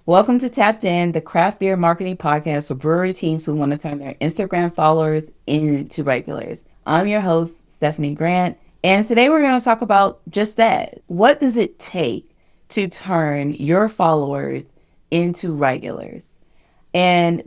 Welcome to Tapped In, the craft beer marketing podcast for brewery teams who want to turn their Instagram followers into regulars. I'm your host, Stephanie Grant, and today we're going to talk about just that. What does it take to turn your followers into regulars? And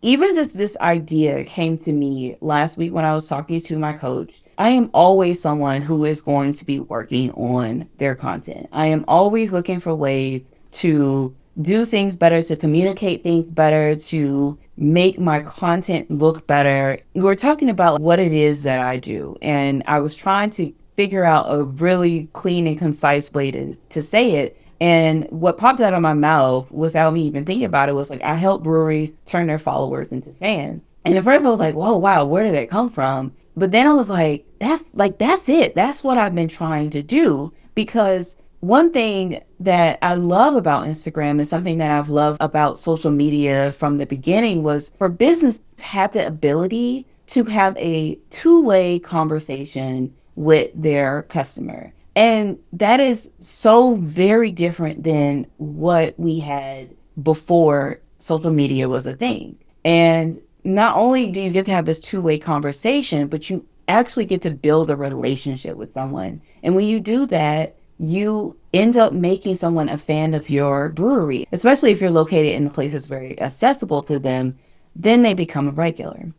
even just this idea came to me last week when I was talking to my coach. I am always someone who is going to be working on their content. I am always looking for ways to do things better, to communicate things better, to make my content look better. We're talking about what it is that I do. And I was trying to figure out a really clean and concise way to say it. And what popped out of my mouth without me even thinking about it was like, I help breweries turn their followers into fans. And at first I was like, whoa, wow, where did that come from? But then I was like, that's it. That's what I've been trying to do. Because one thing that I love about Instagram and something that I've loved about social media from the beginning was for business to have the ability to have a two-way conversation with their customer. And that is so very different than what we had before social media was a thing. And not only do you get to have this two-way conversation, but you actually get to build a relationship with someone. And when you do that, you end up making someone a fan of your brewery, especially if you're located in a place that's very accessible to them, then they become a regular.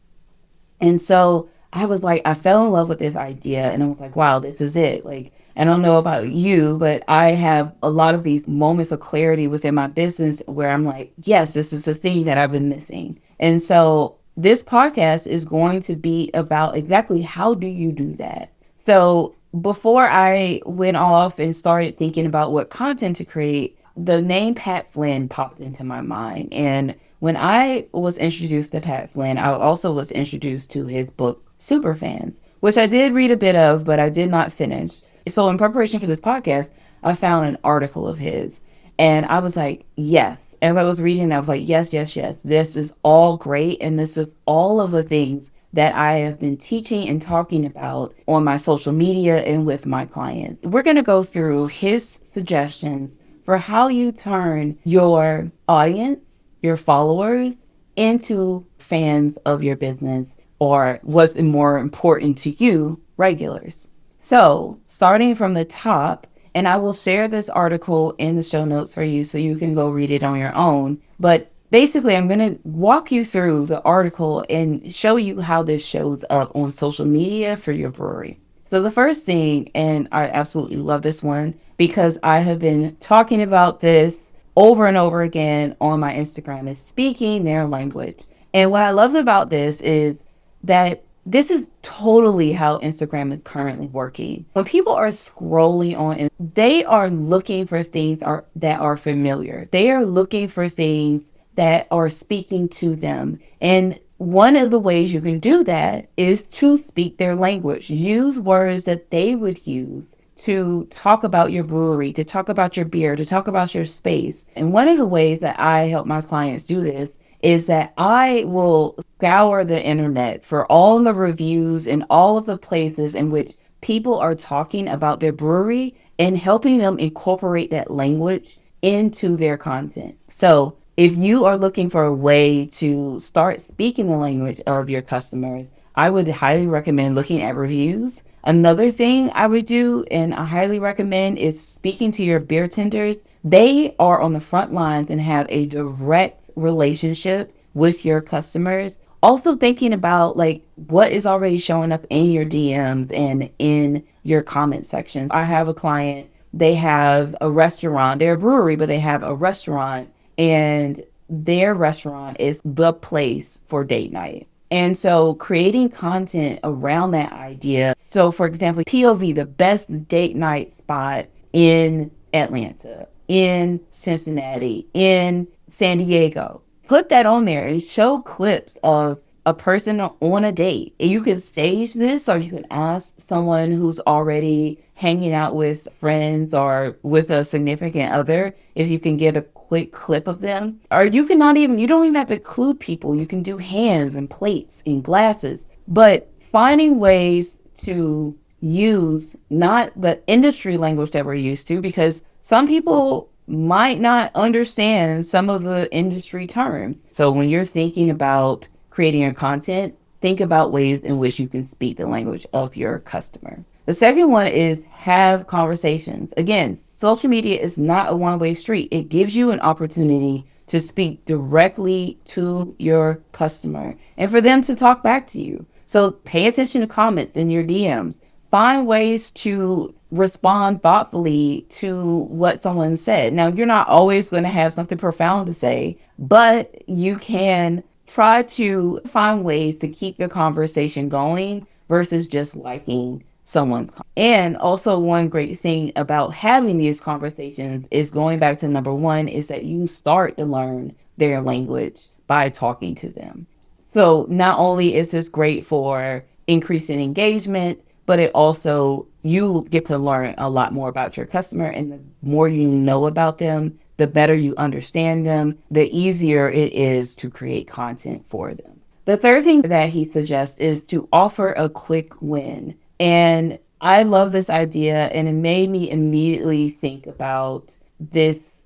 And so I was like, I fell in love with this idea and I was like, wow, this is it. Like, I don't know about you, but I have a lot of these moments of clarity within my business where I'm like, yes, this is the thing that I've been missing. And so this podcast is going to be about exactly how do you do that? So before I went off and started thinking about what content to create, the name Pat Flynn popped into my mind. And when I was introduced to Pat Flynn, I also was introduced to his book, Superfans, which I did read a bit of, but I did not finish. So in preparation for this podcast, I found an article of his. And I was like, yes. As I was reading, I was like, yes, yes, yes. This is all great. And this is all of the things that I have been teaching and talking about on my social media and with my clients. We're going to go through his suggestions for how you turn your audience, your followers, into fans of your business, or what's more important to you, regulars. So starting from the top, and I will share this article in the show notes for you so you can go read it on your own. But basically, I'm going to walk you through the article and show you how this shows up on social media for your brewery. So the first thing, and I absolutely love this one because I have been talking about this over and over again on my Instagram, is speaking their language. And what I love about this is that this is totally how Instagram is currently working. When people are scrolling on, they are looking for things that are familiar. They are looking for things that are speaking to them. And one of the ways you can do that is to speak their language. Use words that they would use to talk about your brewery, to talk about your beer, to talk about your space. And one of the ways that I help my clients do this is that I will scour the internet for all the reviews and all of the places in which people are talking about their brewery and helping them incorporate that language into their content. So if you are looking for a way to start speaking the language of your customers, I would highly recommend looking at reviews. Another thing I would do, and I highly recommend, is speaking to your beer tenders. They are on the front lines and have a direct relationship with your customers. Also thinking about like what is already showing up in your DMs and in your comment sections. I have a client, they have a restaurant, they're a brewery, but they have a restaurant, and their restaurant is the place for date night. And so creating content around that idea. So for example, POV, the best date night spot in Atlanta, in Cincinnati, in San Diego. Put that on there and show clips of a person on a date. And you can stage this, or you can ask someone who's already hanging out with friends or with a significant other if you can get a quick clip of them. Or you don't even have to include people. You can do hands and plates and glasses. But finding ways to use not the industry language that we're used to, because some people might not understand some of the industry terms. So when you're thinking about creating your content, think about ways in which you can speak the language of your customer. The second one is have conversations. Again, social media is not a one-way street. It gives you an opportunity to speak directly to your customer and for them to talk back to you. So pay attention to comments in your DMs. Find ways to respond thoughtfully to what someone said. Now, you're not always going to have something profound to say, but you can try to find ways to keep the conversation going versus just liking someone's comment. And also, one great thing about having these conversations is going back to number one is that you start to learn their language by talking to them. So not only is this great for increasing engagement, but it also, you get to learn a lot more about your customer. And the more you know about them, the better you understand them, the easier it is to create content for them. The third thing that he suggests is to offer a quick win. And I love this idea, and it made me immediately think about this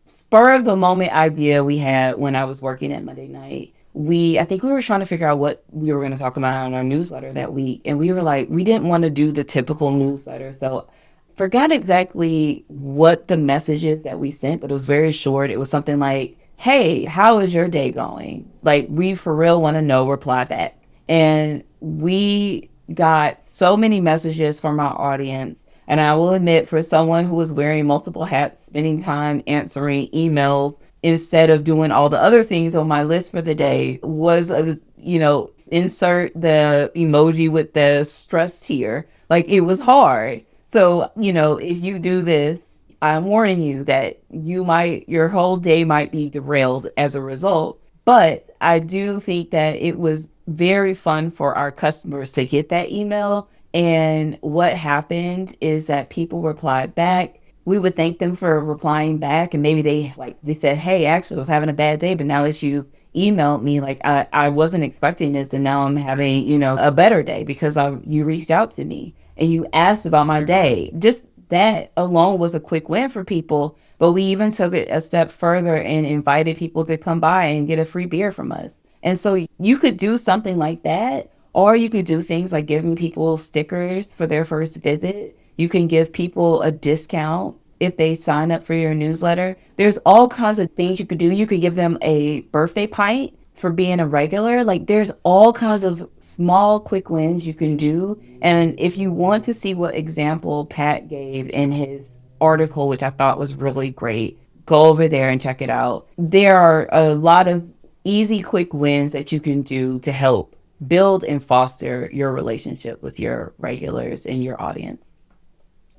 spur of the moment idea we had when I was working at Monday Night. I think we were trying to figure out what we were going to talk about on our newsletter that week. And we were like, we didn't want to do the typical newsletter. So forgot exactly what the message is that we sent, but it was very short. It was something like, hey, how is your day going? Like, we for real want to know, reply back. And we got so many messages from our audience. And I will admit, for someone who was wearing multiple hats, spending time answering emails instead of doing all the other things on my list for the day was insert the emoji with the stress tear. Like, it was hard. So, if you do this, I'm warning you that your whole day might be derailed as a result. But I do think that it was very fun for our customers to get that email. And what happened is that people replied back. We would thank them for replying back. And maybe they said, hey, actually, I was having a bad day, but now that you emailed me, like, I wasn't expecting this. And now I'm having, a better day because you reached out to me and you asked about my day. Just that alone was a quick win for people. But we even took it a step further and invited people to come by and get a free beer from us. And so you could do something like that, or you could do things like giving people stickers for their first visit. You can give people a discount if they sign up for your newsletter. There's all kinds of things you could do. You could give them a birthday pint for being a regular. Like, there's all kinds of small, quick wins you can do. And if you want to see what example Pat gave in his article, which I thought was really great, go over there and check it out. There are a lot of easy, quick wins that you can do to help build and foster your relationship with your regulars and your audience.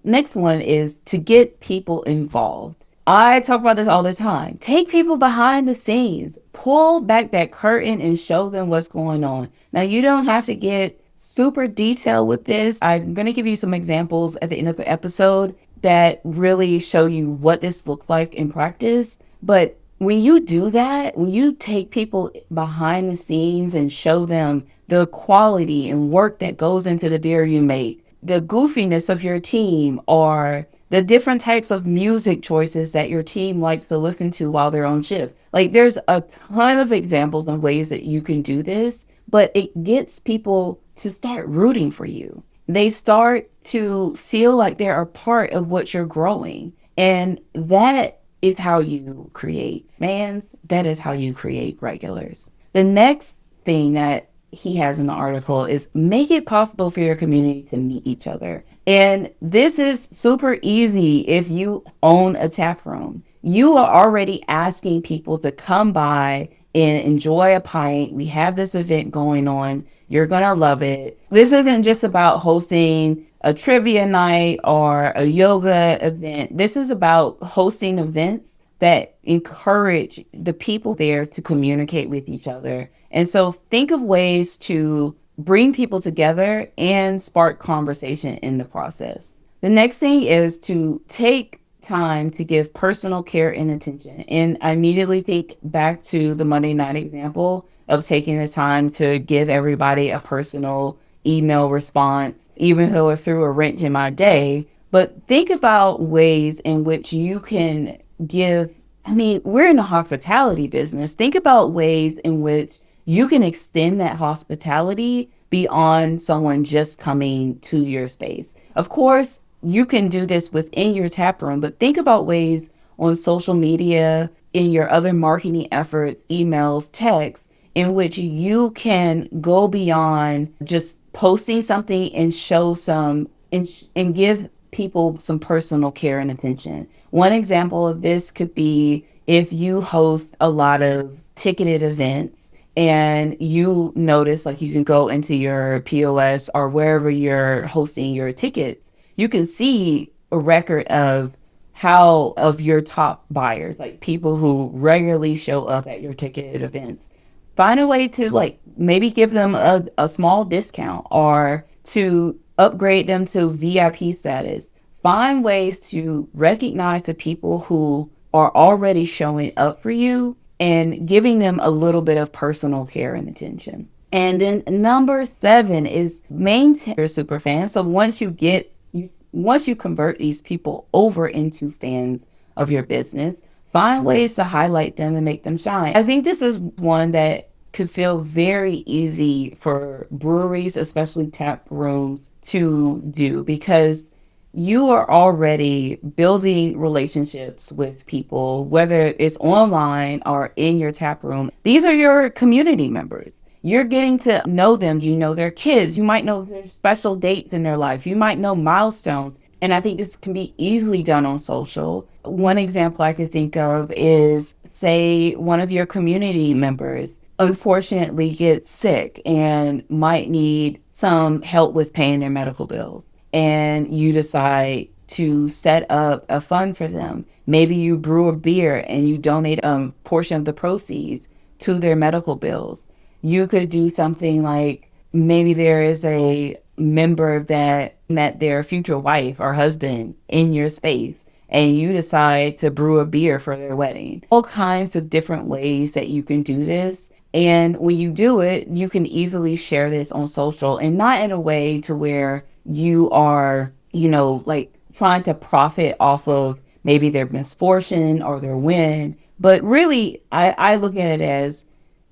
Next one is to get people involved. I talk about this all the time. Take people behind the scenes. Pull back that curtain and show them what's going on. Now, you don't have to get super detailed with this. I'm going to give you some examples at the end of the episode that really show you what this looks like in practice. But when you do that, when you take people behind the scenes and show them the quality and work that goes into the beer you make, the goofiness of your team, or the different types of music choices that your team likes to listen to while they're on shift. Like, there's a ton of examples of ways that you can do this, but it gets people to start rooting for you. They start to feel like they're a part of what you're growing. And that is how you create fans. That is how you create regulars. The next thing that he has in the article is make it possible for your community to meet each other. And this is super easy if you own a tap room. You are already asking people to come by and enjoy a pint. We have this event going on. You're going to love it. This isn't just about hosting a trivia night or a yoga event. This is about hosting events that encourage the people there to communicate with each other. And so think of ways to bring people together and spark conversation in the process. The next thing is to take time to give personal care and attention. And I immediately think back to the Monday night example of taking the time to give everybody a personal email response, even though it threw a wrench in my day. But think about ways in which you can give. I mean, we're in the hospitality business. Think about ways in which you can extend that hospitality beyond someone just coming to your space. Of course, you can do this within your tap room, but think about ways on social media, in your other marketing efforts, emails, texts, in which you can go beyond just posting something and show some and give people some personal care and attention. One example of this could be if you host a lot of ticketed events and you notice, like, you can go into your POS or wherever you're hosting your tickets, you can see a record of how of your top buyers, like people who regularly show up at your ticketed events. Find a way to, like, maybe give them a small discount or to upgrade them to VIP status. Find ways to recognize the people who are already showing up for you and giving them a little bit of personal care and attention. And then number 7 is maintain your super fans. So once you convert these people over into fans of your business, find ways to highlight them and make them shine. I think this is one that could feel very easy for breweries, especially tap rooms, to do because you are already building relationships with people, whether it's online or in your tap room. These are your community members. You're getting to know them. You know their kids. You might know their special dates in their life. You might know milestones. And I think this can be easily done on social. One example I could think of is, say, one of your community members unfortunately gets sick and might need some help with paying their medical bills. And you decide to set up a fund for them. Maybe you brew a beer and you donate a portion of the proceeds to their medical bills. You could do something like, maybe there is a member that met their future wife or husband in your space and you decide to brew a beer for their wedding. All kinds of different ways that you can do this. And when you do it, you can easily share this on social, and not in a way to where you are, like, trying to profit off of maybe their misfortune or their win. But really, I look at it as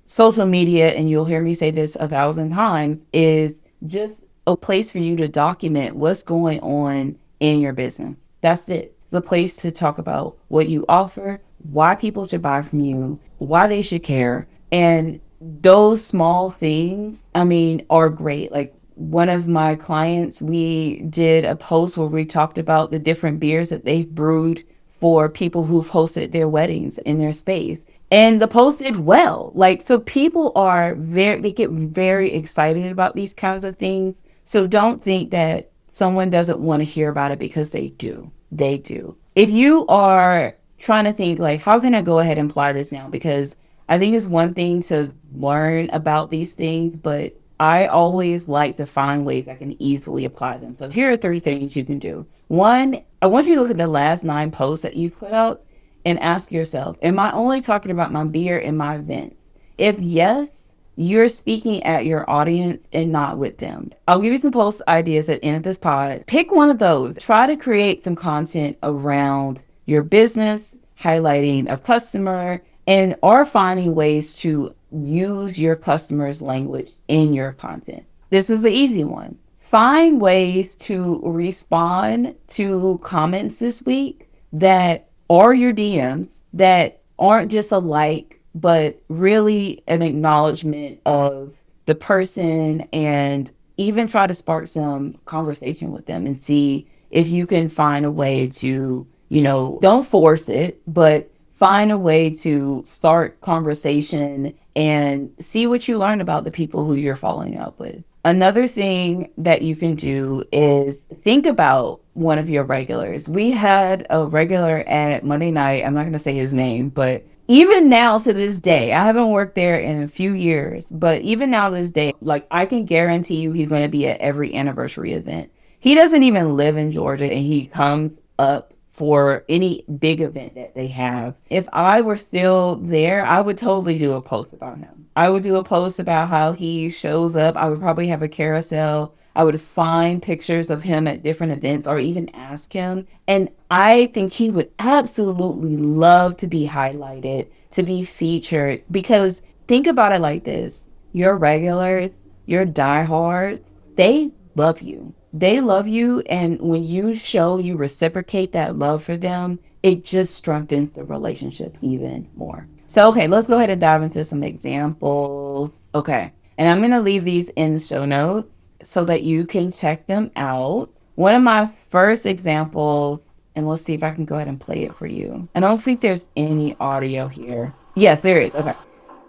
social media, and you'll hear me say this 1,000 times, is just a place for you to document what's going on in your business. That's it. It's a place to talk about what you offer, why people should buy from you, why they should care. And those small things, I mean, are great. Like, one of my clients, we did a post where we talked about the different beers that they've brewed for people who've hosted their weddings in their space. And the post did well. Like, so people they get very excited about these kinds of things. So don't think that someone doesn't want to hear about it, because they do. They do. If you are trying to think, like, how can I go ahead and apply this now? Because I think it's one thing to learn about these things, but I always like to find ways I can easily apply them. So here are 3 things you can do. 1, I want you to look at the last 9 posts that you've put out and ask yourself, am I only talking about my beer in my events? If yes, you're speaking at your audience and not with them. I'll give you some post ideas at the end of this pod. Pick one of those. Try to create some content around your business, highlighting a customer, and or finding ways to use your customers' language in your content. This is the easy one. Find ways to respond to comments this week that are your DMs, that aren't just a like, but really an acknowledgement of the person, and even try to spark some conversation with them and see if you can find a way to, don't force it, but find a way to start conversation and see what you learn about the people who you're following up with. Another thing that you can do is think about one of your regulars. We had a regular at Monday Night. I'm not going to say his name, but even now to this day, I haven't worked there in a few years, but even now to this day, like, I can guarantee you he's going to be at every anniversary event. He doesn't even live in Georgia, and he comes up for any big event that they have. If I were still there, I would totally do a post about him. I would do a post about how he shows up. I would probably have a carousel I would find pictures of him at different events or even ask him. And I think he would absolutely love to be highlighted, to be featured, because think about it like this. Your regulars, your diehards, they love you. They love you. And when you reciprocate that love for them, it just strengthens the relationship even more. So, okay, let's go ahead and dive into some examples. Okay. And I'm going to leave these in the show notes so that you can check them out. One of my first examples, and let's see if I can go ahead and play it for you. I don't think there's any audio here. Yes, there is. Okay.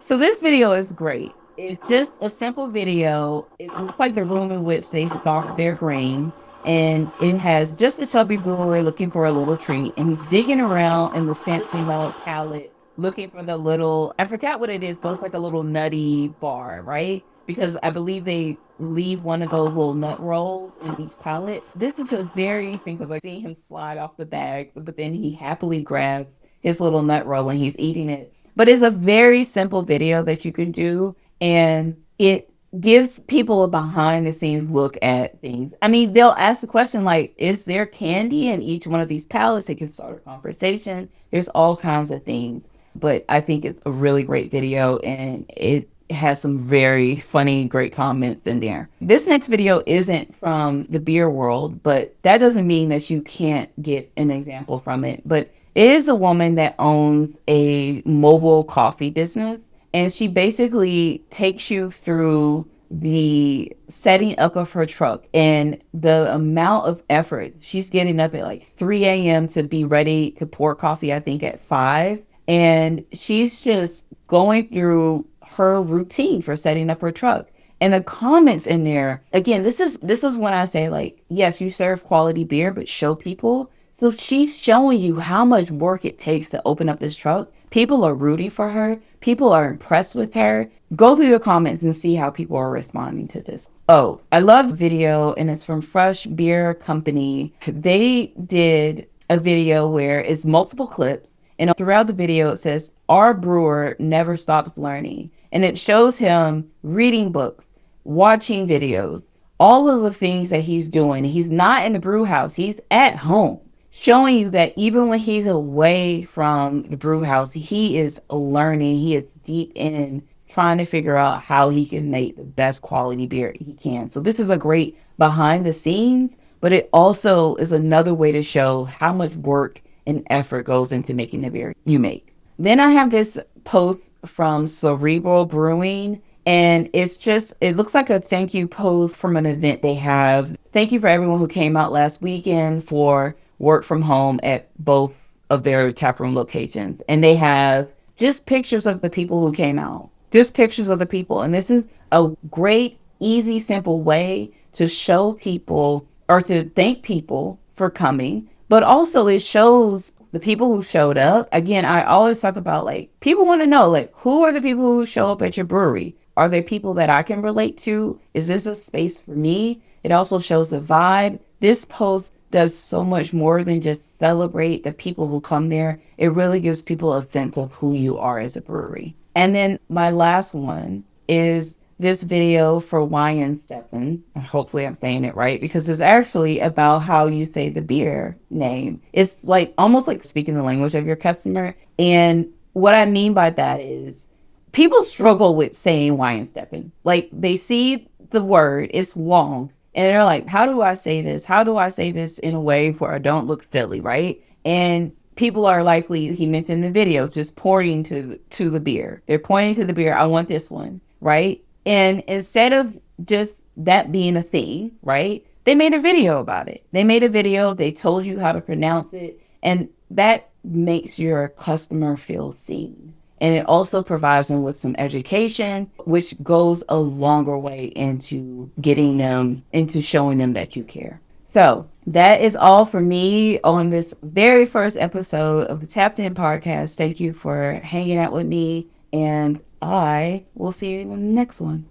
So this video is great. It's just a simple video. It looks like the room in which they stock their grain. And it has just a chubby brewer looking for a little treat. And he's digging around in the fancy metal pallet looking for the little, I forgot what it is, but it's like a little nutty bar, right? Because I believe they leave one of those little nut rolls in each pallet. This is a very thing because I see him slide off the bags, but then he happily grabs his little nut roll when he's eating it. But it's a very simple video that you can do, and it gives people a behind the scenes look at things. I mean, they'll ask the question like, is there candy in each one of these pallets? It can start a conversation. There's all kinds of things. But I think it's a really great video, and it has some very funny, great comments in there. This next video isn't from the beer world, but that doesn't mean that you can't get an example from it. But it is a woman that owns a mobile coffee business, and she basically takes you through the setting up of her truck and the amount of effort. She's getting up at like 3 a.m. to be ready to pour coffee, I think at 5. And she's just going through her routine for setting up her truck. And the comments in there, again, this is when I say like, yes, you serve quality beer, but show people. So she's showing you how much work it takes to open up this truck. People are rooting for her. People are impressed with her. Go through the comments and see how people are responding to this. Oh, I love the video, and it's from Fresh Beer Company. They did a video where it's multiple clips. And throughout the video, it says, our brewer never stops learning. And it shows him reading books, watching videos, all of the things that he's doing. He's not in the brew house. He's at home, showing you that even when he's away from the brew house, he is learning. He is deep in trying to figure out how he can make the best quality beer he can. So this is a great behind the scenes, but it also is another way to show how much work and effort goes into making the beer you make. Then I have this post from Cerebral Brewing, and it looks like a thank you post from an event they have. Thank you for everyone who came out last weekend for work from home at both of their taproom locations. And they have just pictures of the people who came out, just pictures of the people. And this is a great, easy, simple way to show people or to thank people for coming. But also it shows the people who showed up. Again, I always talk about like, people want to know like, who are the people who show up at your brewery? Are they people that I can relate to? Is this a space for me? It also shows the vibe. This post does so much more than just celebrate the people who come there. It really gives people a sense of who you are as a brewery. And then my last one is this video for Steffen. Hopefully I'm saying it right, because it's actually about how you say the beer name. It's like almost like speaking the language of your customer. And what I mean by that is people struggle with saying Steffen. Like they see the word, it's long, and they're like, how do I say this? How do I say this in a way where I don't look silly, right? And people are likely, he mentioned in the video, just pointing to the beer. They're pointing to the beer. I want this one, right? And instead of just that being a thing, right, they made a video about it. They made a video. They told you how to pronounce it. And that makes your customer feel seen. And it also provides them with some education, which goes a longer way into getting them, into showing them that you care. So that is all for me on this very first episode of the Tapped In podcast. Thank you for hanging out with me, and I will see you in the next one.